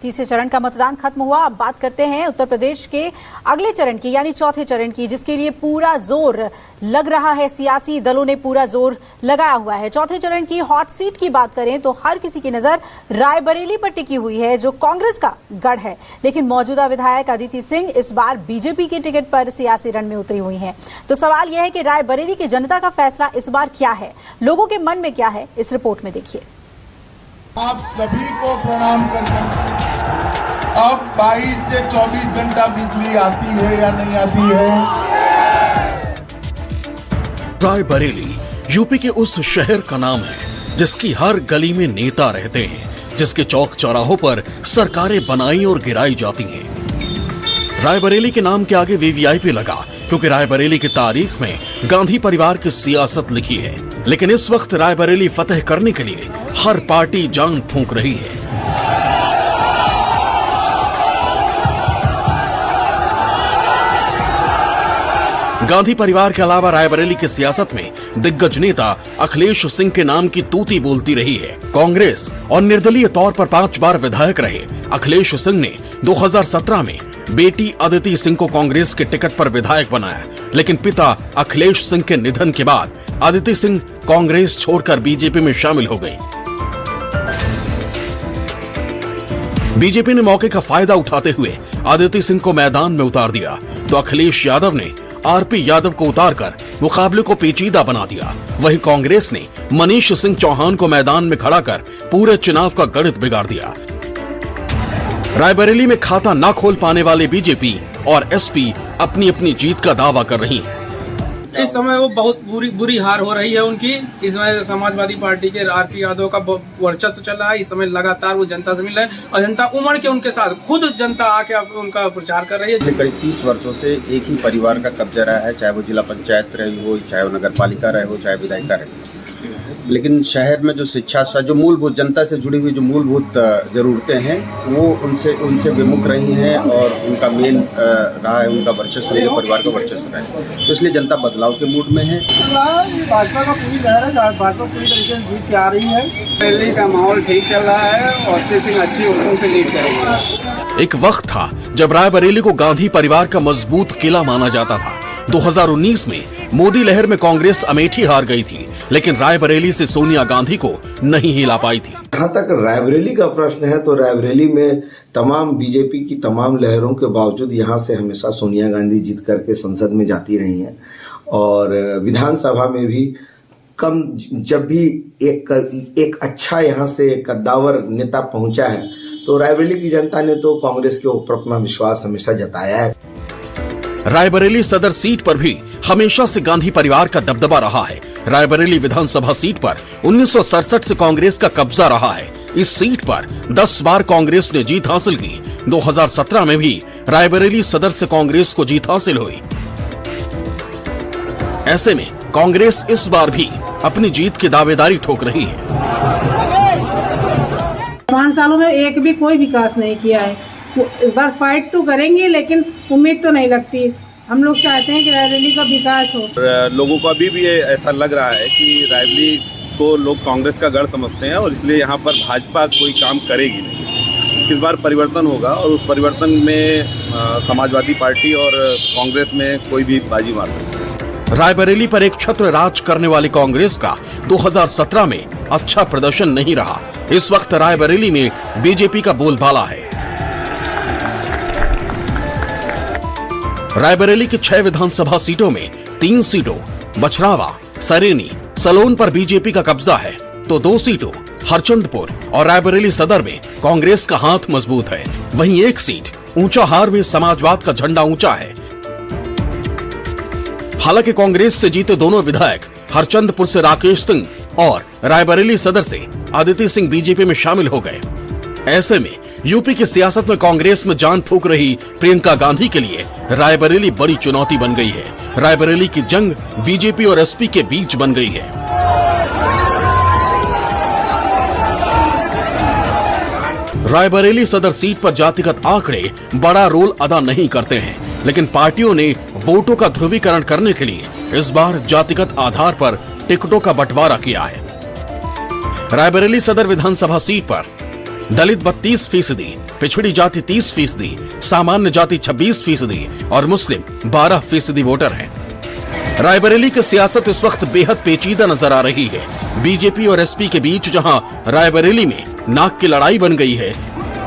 तीसरे चरण का मतदान खत्म हुआ। अब बात करते हैं उत्तर प्रदेश के अगले चरण की, यानी चौथे चरण की, जिसके लिए पूरा जोर लग रहा है। सियासी दलों ने पूरा जोर लगाया हुआ है। चौथे चरण की हॉट सीट की बात करें तो हर किसी की नजर रायबरेली पर टिकी हुई है, जो कांग्रेस का गढ़ है। लेकिन मौजूदा विधायक अदिति सिंह इस बार बीजेपी के टिकट पर सियासी रण में उतरी हुई हैं। तो सवाल यह है कि रायबरेली की जनता का फैसला इस बार क्या है, लोगों के मन में क्या है, इस रिपोर्ट में देखिए। आप सभी को प्रणाम करना। अब 22 से 24 घंटा बिजली आती है या नहीं आती है? रायबरेली यूपी के उस शहर का नाम है जिसकी हर गली में नेता रहते हैं, जिसके चौक चौराहों पर सरकारें बनाई और गिराई जाती हैं। रायबरेली के नाम के आगे वीवीआईपी लगा क्योंकि रायबरेली की तारीख में गांधी परिवार की सियासत लिखी है। लेकिन इस वक्त रायबरेली फतेह करने के लिए हर पार्टी जान फूंक रही है। गांधी परिवार के अलावा रायबरेली की सियासत में दिग्गज नेता अखिलेश सिंह के नाम की तूती बोलती रही है। कांग्रेस और निर्दलीय तौर पर 5 बार विधायक रहे अखिलेश सिंह ने 2017 में बेटी अदिति सिंह को कांग्रेस के टिकट पर विधायक बनाया। लेकिन पिता अखिलेश सिंह के निधन के बाद अदिति सिंह कांग्रेस छोड़कर बीजेपी में शामिल हो गई। बीजेपी ने मौके का फायदा उठाते हुए अदिति सिंह को मैदान में उतार दिया, तो अखिलेश यादव ने आरपी यादव को उतारकर मुकाबले को पेचीदा बना दिया। वहीं कांग्रेस ने मनीष सिंह चौहान को मैदान में खड़ा कर पूरे चुनाव का गणित बिगाड़ दिया। रायबरेली में खाता न खोल पाने वाले बीजेपी और एसपी अपनी अपनी जीत का दावा कर रही हैं। इस समय वो बहुत बुरी हार हो रही है उनकी। इस समय समाजवादी पार्टी के आरपी यादव का वर्चस्व चल रहा है। इस समय लगातार वो जनता से मिल रहे हैं और जनता उमड़ के उनके साथ, खुद जनता आके उनका प्रचार कर रही है। करीब 30 वर्षों से एक ही परिवार का कब्जा रहा है, चाहे वो जिला पंचायत रही हो, चाहे वो नगर पालिका रहे हो, चाहे विधायिका रहे। लेकिन शहर में जो शिक्षा जो मूलभूत जनता से जुड़ी हुई जो मूलभूत जरूरतें हैं वो उनसे विमुख रही हैं और उनका मेन रहा है उनका वर्चस्व, उनके परिवार का वर्चस्व रहा है। तो इसलिए जनता बदलाव के मूड में है। भाजपा का पूरी लहर है, भाजपा पूरी तरीके से जीत के आ रही है। रैली का माहौल ठीक चल रहा है और सिंह अच्छी वोटों से लीड करेंगे। एक वक्त था जब रायबरेली को गांधी परिवार का मजबूत किला माना जाता था। 2019 में मोदी लहर में कांग्रेस अमेठी हार गई थी, लेकिन रायबरेली से सोनिया गांधी को नहीं हिला पाई थी। जहाँ तक रायबरेली का प्रश्न है तो रायबरेली में तमाम बीजेपी की तमाम लहरों के बावजूद यहाँ से हमेशा सोनिया गांधी जीत करके संसद में जाती रही हैं और विधानसभा में भी कम, जब भी एक अच्छा यहाँ से कद्दावर नेता पहुंचा है तो रायबरेली की जनता ने तो कांग्रेस के ऊपर अपना विश्वास हमेशा जताया है। रायबरेली सदर सीट पर भी हमेशा से गांधी परिवार का दबदबा रहा है। रायबरेली विधानसभा सीट पर 1967 से कांग्रेस का कब्जा रहा है। इस सीट पर 10 बार कांग्रेस ने जीत हासिल की। 2017 में भी रायबरेली सदर से कांग्रेस को जीत हासिल हुई। ऐसे में कांग्रेस इस बार भी अपनी जीत की दावेदारी ठोक रही है। 5 सालों में एक भी कोई विकास नहीं किया है। इस बार फाइट तो करेंगे लेकिन उम्मीद तो नहीं लगती। हम लोग चाहते हैं कि रायबरेली का विकास हो। लोगों को अभी भी ऐसा लग रहा है कि रायबरेली को लोग कांग्रेस का गढ़ समझते हैं और इसलिए यहाँ पर भाजपा कोई काम करेगी नहीं। इस बार परिवर्तन होगा और उस परिवर्तन में समाजवादी पार्टी और कांग्रेस में कोई भी बाजी मार सकता है। रायबरेली पर एक छत्र राज करने वाली कांग्रेस का 2017 में अच्छा प्रदर्शन नहीं रहा। इस वक्त रायबरेली में बीजेपी का बोलबाला है। रायबरेली की 6 विधानसभा सीटों में 3 सीटों बछरावा, सरेनी, सलोन पर बीजेपी का कब्जा है, तो 2 सीटों हरचंदपुर और रायबरेली सदर में कांग्रेस का हाथ मजबूत है। वहीं 1 सीट ऊंचाहार में समाजवाद का झंडा ऊंचा है। हालांकि कांग्रेस से जीते दोनों विधायक हरचंदपुर से राकेश सिंह और रायबरेली सदर से अदिति सिंह बीजेपी में शामिल हो गए। ऐसे में यूपी की सियासत में कांग्रेस में जान फूंक रही प्रियंका गांधी के लिए रायबरेली बड़ी चुनौती बन गई है। रायबरेली की जंग बीजेपी और एसपी के बीच बन गई है। रायबरेली सदर सीट पर जातिगत आंकड़े बड़ा रोल अदा नहीं करते हैं, लेकिन पार्टियों ने वोटों का ध्रुवीकरण करने के लिए इस बार जातिगत आधार पर टिकटों का बंटवारा किया है। रायबरेली सदर विधानसभा सीट पर दलित 32%, पिछड़ी जाति 30%, सामान्य जाति 26% और मुस्लिम 12% वोटर हैं। रायबरेली की सियासत इस वक्त बेहद पेचीदा नजर आ रही है। बीजेपी और एसपी के बीच जहां रायबरेली में नाक की लड़ाई बन गई है,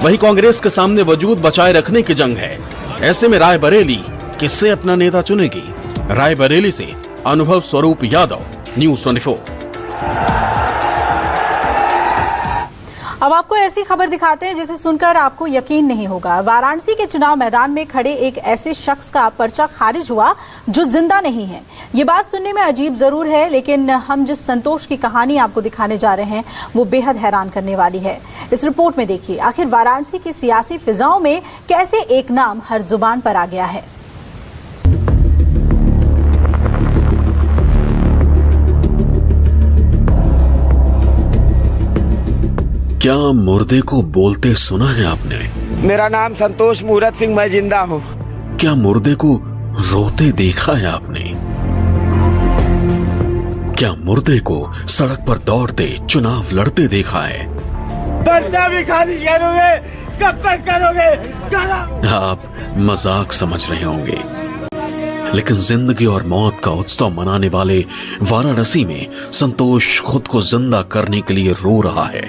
वहीं कांग्रेस के सामने वजूद बचाए रखने की जंग है। ऐसे में रायबरेली किससे अपना नेता चुनेगी? रायबरेली से अनुभव स्वरूप यादव, न्यूज़ 24। अब आपको ऐसी खबर दिखाते हैं जिसे सुनकर आपको यकीन नहीं होगा। वाराणसी के चुनाव मैदान में खड़े एक ऐसे शख्स का पर्चा खारिज हुआ जो जिंदा नहीं है। ये बात सुनने में अजीब जरूर है, लेकिन हम जिस संतोष की कहानी आपको दिखाने जा रहे हैं वो बेहद हैरान करने वाली है। इस रिपोर्ट में देखिए आखिर वाराणसी की सियासी फिजाओं में कैसे एक नाम हर जुबान पर आ गया है। क्या मुर्दे को बोलते सुना है आपने? मेरा नाम संतोष मूरत सिंह, मैं जिंदा हूँ। क्या मुर्दे को रोते देखा है आपने? क्या मुर्दे को सड़क पर दौड़ते, चुनाव लड़ते देखा है? पर्चा भी खारिज करोगे? कब तक करोगे? आप मजाक समझ रहे होंगे, लेकिन जिंदगी और मौत का उत्सव मनाने वाले वाराणसी में संतोष खुद को जिंदा करने के लिए रो रहा है।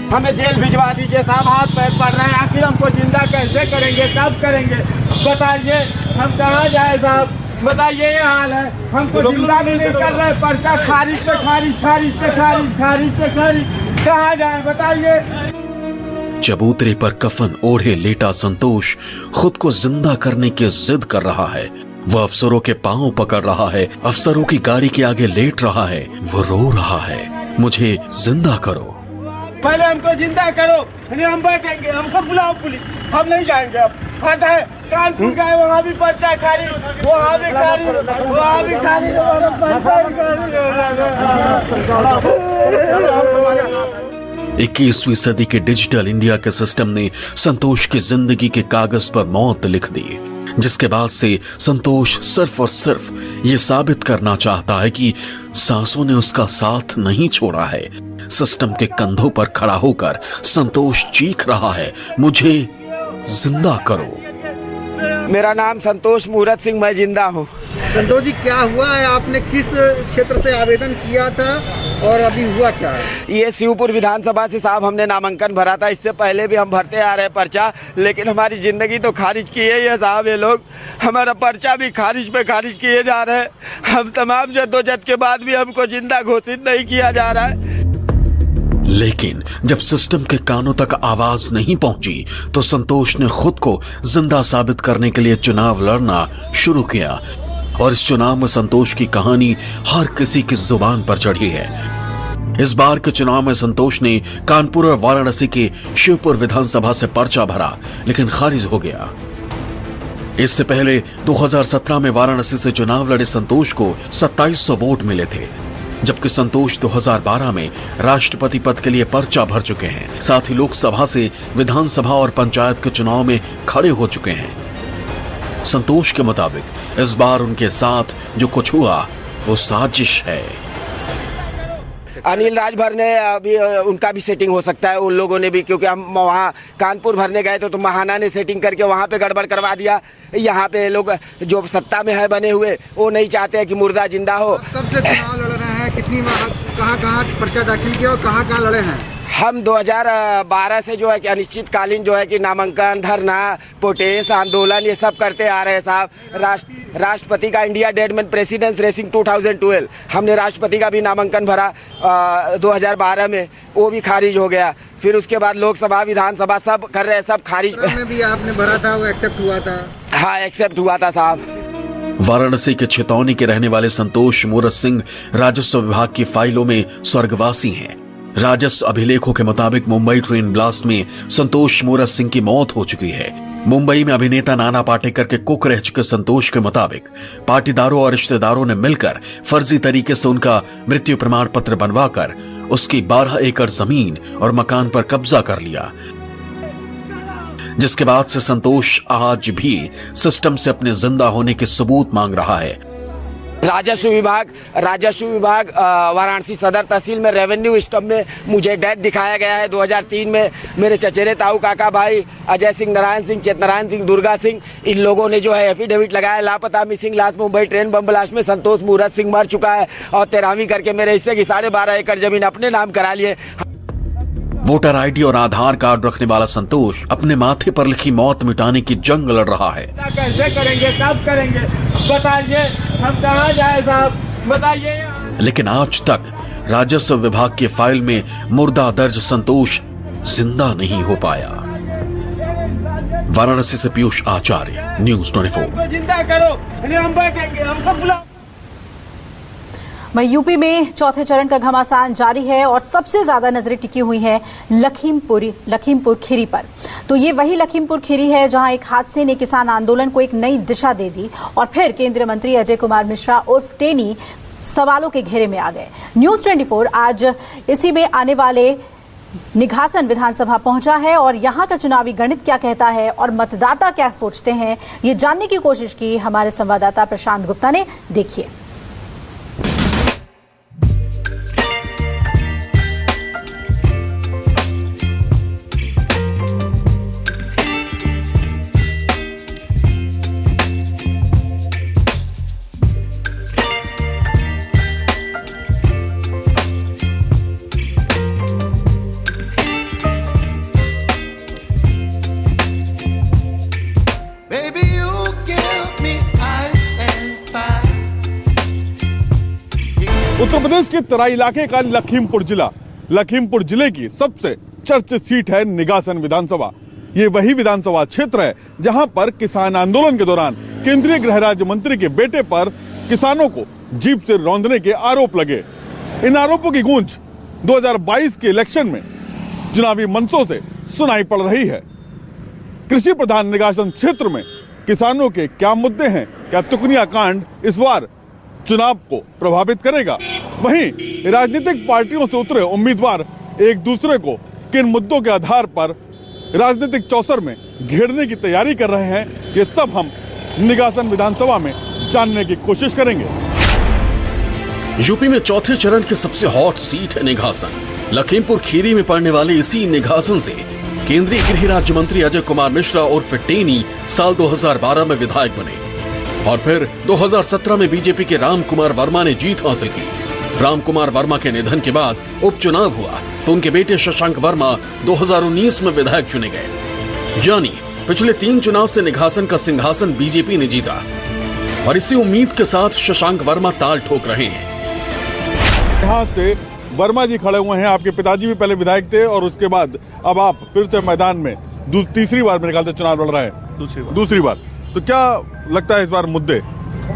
हमें जेल भिजवा दीजिए साहब, हाथ पैर पड़ रहे हैं, आखिर हमको जिंदा कैसे करेंगे, कब करेंगे बताइए, हम कहाँ जाए साहब, बताइए। ये हाल है, हमको जिंदा भी नहीं कर रहे, पर्चा खारिज पे खारिज, खारिज पे खारिज, खारिज पे खारिज, कहाँ जाए बताइए। चबूतरे पर कफन ओढ़े लेटा संतोष खुद को जिंदा करने की जिद कर रहा है। वह अफसरों के पांव पकड़ रहा है, अफसरों की गाड़ी के आगे लेट रहा है, वो रो रहा है, मुझे जिंदा करो, पहले हमको जिंदा करो, हम बैठेंगे, हमको बुलाओ पुलिस, हम नहीं जाएंगे। अब हट है, कानपुर गए वहाँ भी पर्चा खारिज, वहाँ भी खारिज, वहाँ भी खारिज, 21वीं सदी के डिजिटल इंडिया के सिस्टम ने संतोष की जिंदगी के कागज पर मौत लिख दी, जिसके बाद से संतोष सिर्फ और सिर्फ ये साबित करना चाहता है कि सांसों ने उसका साथ नहीं छोड़ा है। सिस्टम के कंधों पर खड़ा होकर संतोष चीख रहा है, मुझे जिंदा करो। मेरा नाम संतोष मूरत सिंह, मैं जिंदा हूँ। संतोष जी, क्या हुआ है? आपने किस क्षेत्र से आवेदन किया था और अभी हुआ क्या है? ये शिवपुर विधानसभा से साहब हमने नामांकन भरा था, इससे पहले भी हम भरते आ रहे हैं पर्चा, लेकिन हमारी जिंदगी तो खारिज किए ही है साहब ये लोग, हमारा पर्चा भी खारिज पे खारिज किए जा रहे हैं। हम तमाम जद्दोजहद के बाद भी हमको जिंदा घोषित नहीं किया जा रहा है। लेकिन जब सिस्टम के कानों तक आवाज नहीं पहुंची तो संतोष ने खुद को जिंदा साबित करने के लिए चुनाव लड़ना शुरू किया, और इस चुनाव में संतोष की कहानी हर किसी की जुबान पर चढ़ी है। इस बार के चुनाव में संतोष ने कानपुर और वाराणसी के शिवपुर विधानसभा से पर्चा भरा, लेकिन खारिज हो गया। इससे पहले 2017 में वाराणसी से चुनाव लड़े संतोष को 2700 वोट मिले थे, जबकि संतोष 2012 में राष्ट्रपति पद के लिए पर्चा भर चुके हैं। साथ ही लोकसभा से विधानसभा और पंचायत के चुनाव में खड़े हो चुके हैं। संतोष के मुताबिक इस बार उनके साथ जो कुछ हुआ वो साजिश है। अनिल राज भरने अभी उनका भी सेटिंग हो सकता है, उन लोगों ने भी, क्योंकि हम वहाँ कानपुर भरने गए तो महाना ने सेटिंग करके वहाँ पे गड़बड़ करवा दिया। यहाँ पे लोग जो सत्ता में है बने हुए वो नहीं चाहते हैं कि मुर्दा जिंदा हो। कब से चुनाव लड़ रहे हैं? कितनी कहाँ पर्चा दाखिल किया और कहाँ लड़े हैं? हम 2012 से जो है कि अनिश्चितकालीन जो है कि नामांकन, धरना, प्रोटेस्ट, आंदोलन ये सब करते आ रहे हैं साहब। राष्ट्रपति का इंडिया डेवलपमेंट प्रेसिडेंस रेसिंग 2012 हमने राष्ट्रपति का भी नामांकन भरा 2012 में, वो भी खारिज हो गया। फिर उसके बाद लोकसभा, विधानसभा सब कर रहे हैं, सब खारिज। में भी आपने भरा था, वो एक्सेप्ट हुआ था? हाँ, एक्सेप्ट हुआ था साहब। वाराणसी के छितौनी के रहने वाले संतोष मूरत सिंह राजस्व विभाग की फाइलों में स्वर्गवासी हैं। राजस्व अभिलेखों के मुताबिक मुंबई ट्रेन ब्लास्ट में संतोष मूरत सिंह की मौत हो चुकी है। मुंबई में अभिनेता नाना पाटेकर के कुक रह चुके संतोष के मुताबिक पाटीदारों और रिश्तेदारों ने मिलकर फर्जी तरीके से उनका मृत्यु प्रमाण पत्र बनवाकर उसकी 12 एकड़ जमीन और मकान पर कब्जा कर लिया, जिसके बाद से संतोष आज भी सिस्टम से अपने जिंदा होने के सबूत मांग रहा है। राजस्व विभाग वाराणसी सदर तहसील में रेवेन्यू स्टॉप में मुझे डेट दिखाया गया है 2003 में। मेरे चचेरे ताऊ काका भाई अजय सिंह, नारायण सिंह, चेतनारायण सिंह, दुर्गा सिंह, इन लोगों ने जो है एफिडेविट लगाया। लापता missing last Mumbai train bomb blast में संतोष मुहूर्त सिंह मर चुका है और 13वीं करके मेरे हिस्से की 12.5 एकड़ जमीन अपने नाम करा लिए। वोटर आईडी और आधार कार्ड रखने वाला संतोष अपने माथे पर लिखी मौत मिटाने की जंग लड़ रहा है। कैसे करेंगे, कब करेंगे, बताइए, हम कहाँ जाए साहब, बताइए। लेकिन आज तक राजस्व विभाग की फाइल में मुर्दा दर्ज संतोष जिंदा नहीं हो पाया। वाराणसी से पीयूष आचार्य, न्यूज़ 24। जिंदा करो, हम बैठेंगे, हमको बुलाओ। वहीं यूपी में चौथे चरण का घमासान जारी है और सबसे ज्यादा नजरें टिकी हुई हैं लखीमपुर खीरी पर। तो ये वही लखीमपुर खीरी है जहां एक हादसे ने किसान आंदोलन को एक नई दिशा दे दी और फिर केंद्रीय मंत्री अजय कुमार मिश्रा उर्फ टेनी सवालों के घेरे में आ गए। न्यूज़ 24 आज इसी में आने वाले निघासन विधानसभा पहुंचा है और यहां का चुनावी गणित क्या कहता है और मतदाता क्या सोचते हैं, ये जानने की कोशिश की हमारे संवाददाता प्रशांत गुप्ता ने। देखिए। उत्तर प्रदेश के तराई इलाके का लखीमपुर जिले की सबसे चर्चित सीट है निघासन विधानसभा। ये वही विधानसभा क्षेत्र है जहां पर किसान आंदोलन के दौरान केंद्रीय गृह राज्य मंत्री के बेटे पर किसानों को जीप से रौंदने के आरोप लगे। इन आरोपों की गूंज 2022 के इलेक्शन में चुनावी मंचों से सुनाई पड़ रही है। कृषि प्रधान निघासन क्षेत्र में किसानों के क्या मुद्दे हैं, क्या तुकनिया कांड इस बार चुनाव को प्रभावित करेगा? वहीं राजनीतिक पार्टियों से उतरे उम्मीदवार एक दूसरे को किन मुद्दों के आधार पर राजनीतिक चौसर में घेरने की तैयारी कर रहे हैं, ये सब हम निघासन विधानसभा में जानने की कोशिश करेंगे। यूपी में चौथे चरण की सबसे हॉट सीट है निघासन। लखीमपुर खीरी में पड़ने वाले इसी निघासन से केंद्रीय गृह राज्य मंत्री अजय कुमार मिश्रा उर्फ टेनी साल 2012 में विधायक बने और फिर 2017 में बीजेपी के राम कुमार वर्मा ने जीत हासिल की। राम कुमार वर्मा के निधन के बाद उपचुनाव हुआ तो उनके बेटे शशांक वर्मा 2019 में विधायक चुने गए। यानी पिछले 3 चुनाव से निघासन का सिंहासन बीजेपी ने जीता और इसी उम्मीद के साथ शशांक वर्मा ताल ठोक रहे हैं। यहाँ से वर्मा जी खड़े हुए हैं, आपके पिताजी भी पहले विधायक थे और उसके बाद अब आप फिर से मैदान में तीसरी बार मेरे ख्याल से चुनाव लड़ रहे हैं। दूसरी बार। तो क्या लगता है इस बार मुद्दे?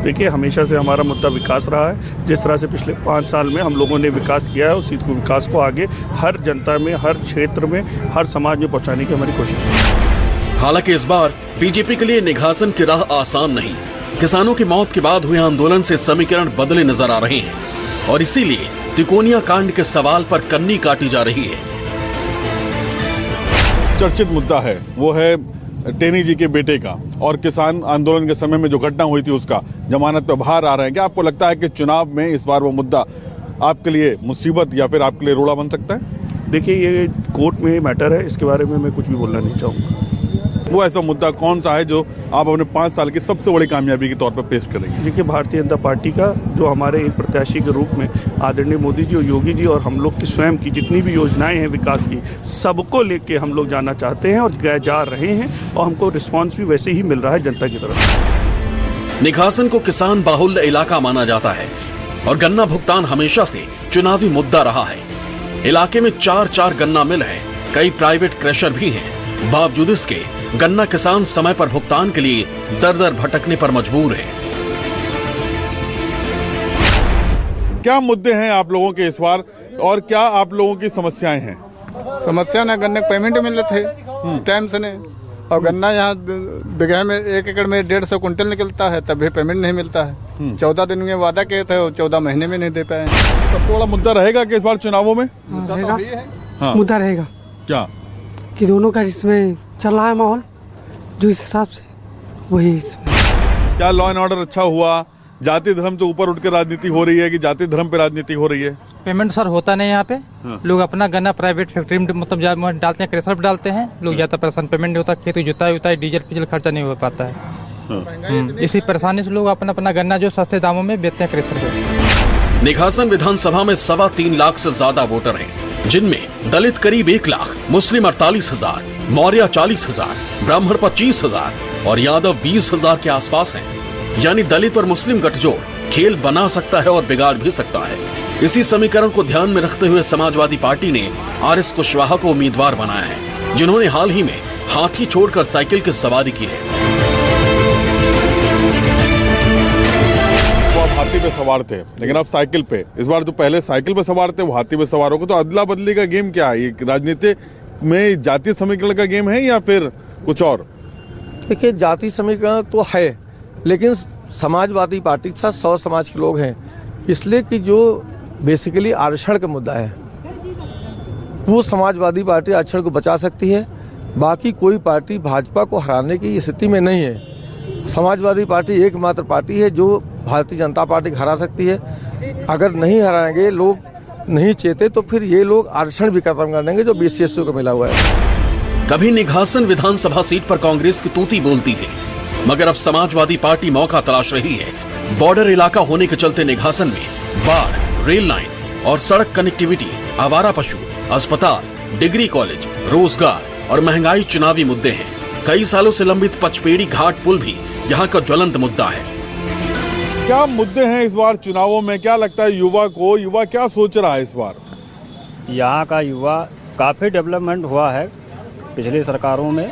देखिए, हमेशा से हमारा मुद्दा विकास रहा है। जिस तरह से पिछले 5 साल में हम लोगों ने विकास किया है, उसी विकास को आगे हर जनता में, हर क्षेत्र में, हर समाज में पहुंचाने की हमारी कोशिश है। हालांकि इस बार बीजेपी के लिए निघासन की राह आसान नहीं। किसानों की मौत के बाद हुए आंदोलन से समीकरण बदले नजर आ रहे हैं और इसीलिए तिकोनिया कांड के सवाल पर कन्नी काटी जा रही है। चर्चित मुद्दा है वो है टेनी जी के बेटे का और किसान आंदोलन के समय में जो घटना हुई थी उसका जमानत पर बाहर आ रहे हैं। क्या आपको लगता है कि चुनाव में इस बार वो मुद्दा आपके लिए मुसीबत या फिर आपके लिए रोड़ा बन सकता है? देखिए, ये कोर्ट में मैटर है, इसके बारे में मैं कुछ भी बोलना नहीं चाहूँगा। वो ऐसा मुद्दा कौन सा है जो आप अपने 5 साल की सबसे बड़ी कामयाबी के तौर पर पेश करेंगे? देखिए, भारतीय जनता पार्टी का जो हमारे एक प्रत्याशी के रूप में आदरणीय मोदी जी और योगी जी और हम लोग की स्वयं की जितनी भी योजनाएं हैं विकास की, सबको लेके हम लोग जाना चाहते हैं और जा रहे हैं और हमको रिस्पांस भी वैसे ही मिल रहा है जनता की तरफ। निघासन को किसान बाहुल्य इलाका माना जाता है और गन्ना भुगतान हमेशा से चुनावी मुद्दा रहा है। इलाके में 4 गन्ना मिल है, कई प्राइवेट क्रशर भी हैं। बावजूद इसके गन्ना किसान समय पर भुगतान के लिए दर भटकने पर मजबूर है। क्या मुद्दे हैं आप लोगों के इस बार और क्या आप लोगों की समस्याएं हैं? समस्या ना, गन्ने पेमेंट मिलते थे टाइम से नहीं, और गन्ना यहाँ बीघे में 1 एकड़ में 150 कुंटल निकलता है, तब भी पेमेंट नहीं मिलता है। 14 दिन में वादा किए थे और 14 महीने में नहीं दे पाए। तो थोड़ा मुद्दा रहेगा कि इस बार चुनावों में मुद्दा रहेगा क्या कि दोनों का इसमें चल रहा है माहौल जो इस हिसाब से वही इसमें। क्या लॉ एंड ऑर्डर अच्छा हुआ? जाति धर्म से ऊपर उठ के राजनीति हो रही है कि जाति धर्म पे राजनीति हो रही है? पेमेंट सर होता नहीं यहाँ पे। लोग अपना गन्ना प्राइवेट फैक्ट्री में मतलब डालते हैं, क्रेशर पे डालते हैं। लोग ज्यादा परेशान, पेमेंट नहीं होता, खेत की जुताई उताई डीजल खर्चा नहीं हो पाता है। इसी परेशानी से लोग अपना गन्ना जो सस्ते दामों में बेचते हैं क्रेशर पे। निघासन विधानसभा में 3.25 लाख से ज्यादा वोटर हैं, जिनमें दलित करीब 1 लाख, मुस्लिम 48,000, मौर्य 40,000, ब्राह्मण 25,000 और यादव 20,000 के आसपास हैं। यानी दलित और मुस्लिम गठजोड़ खेल बना सकता है और बिगाड़ भी सकता है। इसी समीकरण को ध्यान में रखते हुए समाजवादी पार्टी ने आर.एस. कुशवाहा को उम्मीदवार बनाया है, जिन्होंने हाल ही में हाथी छोड़कर साइकिल की सवारी की है। वो अब हाथी पे सवार थे, लेकिन अब साइकिल पे। इस बार जो पहले साइकिल पे सवार थे वो हाथी पे सवार हो गए। तो अदला बदली का गेम क्या है? ये राजनीति में जातीय समीकरण का गेम है या फिर कुछ और? देखिए, जाति समीकरण तो है, लेकिन समाजवादी पार्टी के साथ 100 समाज के लोग हैं, इसलिए कि जो बेसिकली आरक्षण का मुद्दा है वो समाजवादी पार्टी आरक्षण को बचा सकती है। बाकी कोई पार्टी भाजपा को हराने की स्थिति में नहीं है। समाजवादी पार्टी एकमात्र पार्टी है जो भारतीय जनता पार्टी को हरा सकती है। अगर नहीं हराएंगे, लोग नहीं चेते, तो फिर ये लोग आरक्षण भी खत्म कर देंगे जो BC-SC को मिला हुआ है। कभी निघासन विधानसभा सीट पर कांग्रेस की तूती बोलती थी, मगर अब समाजवादी पार्टी मौका तलाश रही है। बॉर्डर इलाका होने के चलते निघासन में बाढ़, रेल लाइन और सड़क कनेक्टिविटी, आवारा पशु, अस्पताल, डिग्री कॉलेज, रोजगार और महंगाई चुनावी मुद्दे हैं। कई सालों से लंबित पचपेड़ी घाट पुल भी यहाँ का ज्वलंत मुद्दा है। क्या मुद्दे हैं इस बार चुनावों में? क्या लगता है युवा को? युवा क्या सोच रहा है इस बार? यहाँ का युवा काफी डेवलपमेंट हुआ है पिछली सरकारों में,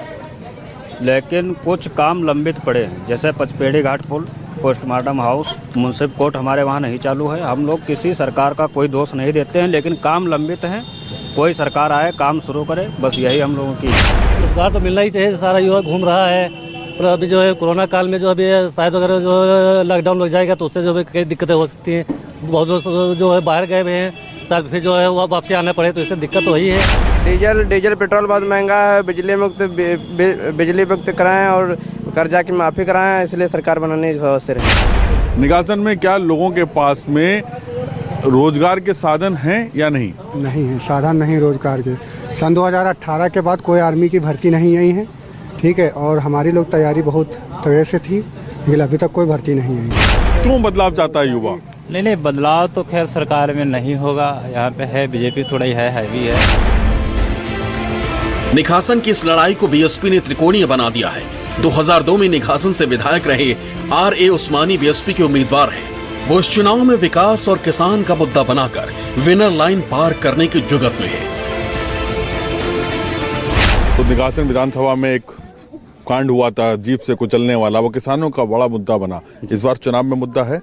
लेकिन कुछ काम लंबित पड़े हैं, जैसे पचपेड़ी घाट पुल, पोस्टमार्टम हाउस, मुंसिफ कोर्ट हमारे वहाँ नहीं चालू है। हम लोग किसी सरकार का कोई दोष नहीं देते हैं, लेकिन काम लंबित हैं। कोई सरकार आए, काम शुरू करे, बस यही हम लोगों की। रोजगार तो मिलना ही चाहिए। सारा युवा घूम रहा है, पर अभी जो है कोरोना काल में जो अभी शायद अगर जो लॉकडाउन लग जाएगा तो उससे जो है कई दिक्कतें हो सकती हैं। बहुत लोग जो है बाहर गए हुए हैं, शायद फिर जो है वो वापसी आना पड़े, तो इससे दिक्कत तो वही है। डीजल पेट्रोल बहुत महंगा है। बिजली मुक्त कराएं और कर्जा की माफी कराएं, इसलिए सरकार बनाने की अवसर है। निघासन में क्या लोगों के पास में रोजगार के साधन हैं या नहीं? नहीं है, साधन नहीं रोजगार के। सन 2018 के बाद कोई आर्मी की भर्ती नहीं आई है, ठीक है, और हमारी लोग तैयारी बहुत तगड़े से थी, लेकिन अभी तक कोई भर्ती नहीं आई। क्यों बदलाव चाहता है युवा? नहीं, बदलाव तो खैर सरकार में नहीं होगा। यहाँ पे है बीजेपी थोड़ा ही है, हैवी है। निघासन की इस लड़ाई को बीएसपी ने त्रिकोणीय बना दिया है। 2002 में निघासन से विधायक रहे R.A. उस्मानी बीएसपी के उम्मीदवार हैं। वो इस चुनाव में विकास और किसान का मुद्दा बनाकर विनर लाइन पार करने की जुगत में है। तो निघासन विधानसभा में एक कांड हुआ था जीप से कुचलने वाला, वो किसानों का बड़ा मुद्दा बना। इस बार चुनाव में मुद्दा है?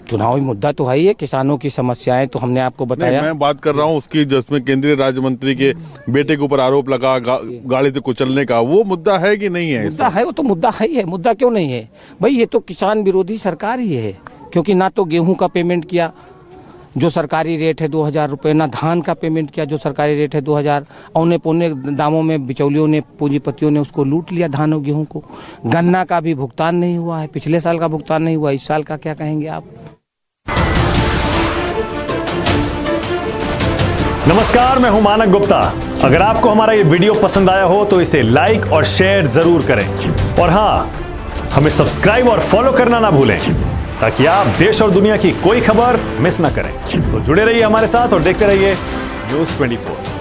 चुनावी मुद्दा तो है ही है, किसानों की समस्याएं तो हमने आपको बताया। मैं बात कर रहा हूँ उसकी, जिसमें केंद्रीय राज्य मंत्री के बेटे के ऊपर आरोप लगा गाड़ी से कुचलने का, वो मुद्दा है कि नहीं है? मुद्दा है, वो तो मुद्दा है ही है। मुद्दा क्यों नहीं है भाई? ये तो किसान विरोधी सरकार ही है, क्योंकि ना तो गेहूं का पेमेंट किया जो सरकारी रेट है 2,000 रुपये, ना धान का पेमेंट किया जो सरकारी रेट है 2,000। औने पौने दामों में बिचौलियों ने, पूंजीपतियों ने उसको लूट लिया धान और गेहूं को। गन्ना का भी भुगतान नहीं हुआ है, पिछले साल का भुगतान नहीं हुआ, इस साल का क्या कहेंगे आप? नमस्कार, मैं हूं मानक गुप्ता। अगर आपको हमारा ये वीडियो पसंद आया हो तो इसे लाइक और शेयर जरूर करें, और हाँ, हमें सब्सक्राइब और फॉलो करना ना भूलें, ताकि आप देश और दुनिया की कोई खबर मिस ना करें। तो जुड़े रहिए हमारे साथ और देखते रहिए News 24।